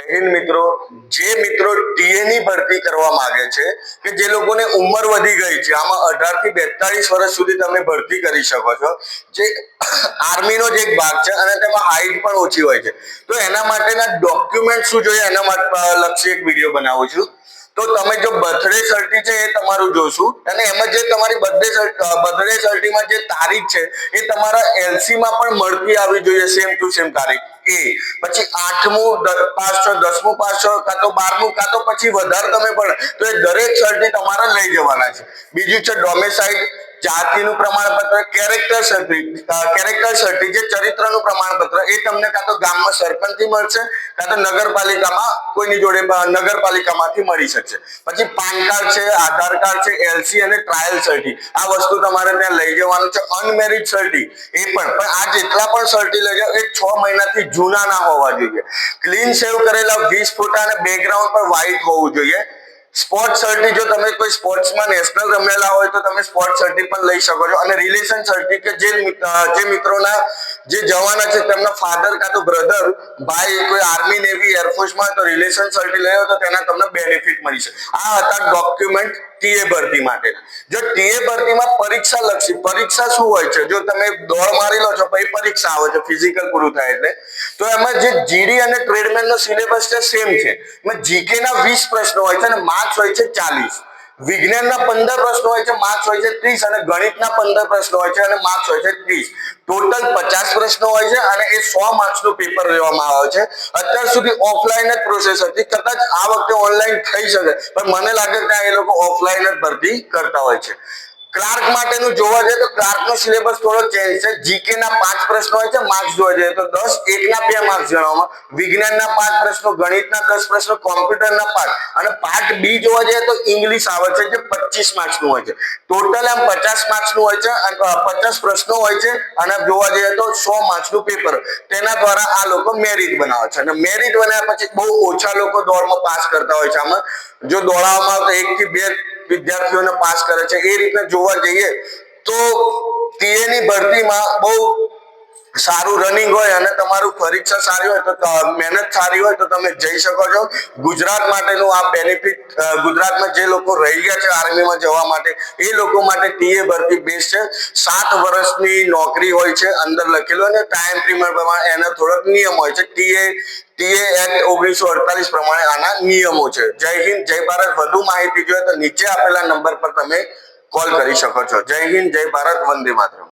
હિન્દ મિત્રો, જે મિત્રો ટીએ ની ભરતી કરવા માંગે છે કે જે લોકોને ઉંમર વધી ગઈ છે, આમાં 18 થી 42 વર્ષ સુધી તમે ભરતી કરી શકો છો, જે આર્મીનો જ એક ભાગ છે અને તેમાં હાઈટ પણ ઓછી હોય છે, તો એના માટેના ડોક્યુમેન્ટ શું જોઈએ એના માટે લક્ષી એક વિડીયો બનાવું છું. તો તમે જો બર્થડે સર્ટી છે એ તમારું જોશું અને એમાં જે તમારી બર્થડે સર્ટીમાં જે તારીખ છે એ તમારા એલસી માં પણ મળતી આવી જોઈએ, સેમ ટુ સેમ તારીખ. એ પછી 8મું પાસ છો, 10મું પાસ છો, કાં તો 12મું, કાં તો પછી વધારે તમે પણ, તો એ દરેક સર્ટી તમારે લઈ જવાના છે. બીજું છે ડોમેસાઇલ, જાતિનું પ્રમાણપત્ર, કેરેક્ટર સર્ટી જે ચરિત્રનું પ્રમાણપત્ર, એ તમને કાં તો ગામમાં સરપંચથી મળશે કાં તો નગરપાલિકામાં કોઈની જોડે નગરપાલિકામાંથી મળી શકશે. પછી પાન કાર્ડ છે, આધાર કાર્ડ છે, એલસી અને ટ્રાયલ સર્ટી, આ વસ્તુ તમારે ત્યાં લઈ જવાનું છે. અનમેરિડ સર્ટી એ પણ આ જેટલા પણ સર્ટી લઈ જાઓ એ 6 મહિનાથી જૂના ના હોવા જોઈએ. ક્લીન સેવ કરેલા 20 ફોટા અને બેકગ્રાઉન્ડ પર વ્હાઈટ હોવું જોઈએ. સ્પોર્ટ સર્ટી, જો તમે કોઈ સ્પોર્ટ્સમાં નેશનલ રમેલા હોય તો તમે સ્પોર્ટ સર્ટી પણ લઈ શકો છો. અને રિલેશન સર્ટી કે જે મિત્રોના જે જવાના છે તેમના ફાધર કાં તો બ્રધર, ભાઈ કોઈ આર્મી, નેવી, એરફોર્સમાં તો રિલેશન સર્ટી લેવો તો તેના તમને બેનિફિટ મળી શકે. આ હતા ડોક્યુમેન્ટ ટીએ ભરતી માટે. જો ટીએ ભરતીમાં પરીક્ષા લક્ષી, પરીક્ષા શું હોય છે, જો તમે દોડ મારી લો છો પછી પરીક્ષા આવે છે ફિઝિકલ પૂરું થાય એટલે, તો એમાં જે જીડી અને ટ્રેડમેન નો સિલેબસ છે સેમ છે. એમાં જીકે ના 20 પ્રશ્નો હોય છે અને માર્ક્સ હોય છે 40. વિજ્ઞાનના 15 પ્રશ્નો હોય છે, માર્ક્સ હોય છે 30 અને ગણિતના 15 પ્રશ્નો હોય છે અને માર્ક્સ હોય છે 30. ટોટલ 50 પ્રશ્નો હોય છે અને એ 100 માર્ક્સનું પેપર લેવામાં આવે છે. અત્યાર સુધી ઓફલાઈન જ પ્રોસેસ હતી, કદાચ આ વખતે ઓનલાઈન થઈ શકે પણ મને લાગે કે એ લોકો ઓફલાઈન જ ભરતી કરતા હોય છે. ક્લાર્ક માટેનું જોવા જઈએ તો ક્લાર્કનો સિલેબસ થોડો ચેન્જ છે. જીકે ના 5 પ્રશ્નો હોય છે, માર્ક્સ જોવા જઈએ તો 10, એકના 2 માર્ક્સ ગણવામાં, વિજ્ઞાનના 5 પ્રશ્નો, ગણિતના 10 પ્રશ્નો, કોમ્પ્યુટરના 5 અને પાર્ટ બી જોવા જઈએ તો ઇંગ્લિશ આવે છે જે 25 માર્ક્સનું હોય છે. ટોટલ આમ 50 માર્ક્સનું હોય છે અને 50 પ્રશ્નો હોય છે અને જોવા જઈએ તો 100 માર્ક્સનું પેપર. તેના દ્વારા આ લોકો મેરિટ બનાવે છે અને મેરિટ બનાવ્યા પછી બહુ ઓછા લોકો દોડમાં પાસ કરતા હોય છે. આમાં જો દોડાવવામાં તો 1 થી 2 વિદ્યાર્થીઓને પાસ કરે છે. એ રીતે જોવા જઈએ તો ટીએ ની ભરતીમાં બહુ સારું રનિંગ હોય અને તમારું પરીક્ષા સારી હોય તો મહેનત સારી હોય તો તમે જઈ શકો છો. ગુજરાત માટેનું આ બેનિફિટ, ગુજરાતમાં જે લોકો રહી ગયા છે આર્મીમાં જવા માટે એ લોકો માટે ટીએ ભરતી બેસ્ટ છે. 7 વર્ષની નોકરી હોય છે અંદર લખેલું અને ટાઈમ પીરિયડ પ્રમાણે એના થોડાક નિયમ હોય છે. ટીએ એક્ટ 1948 પ્રમાણે આના નિયમો છે. જય હિન્દ, જય ભારત. વધુ માહિતી જોઈએ તો નીચે આપેલા નંબર પર તમે કોલ કરી શકો છો. જય હિન્દ, જય ભારત, વંદે માતરમ.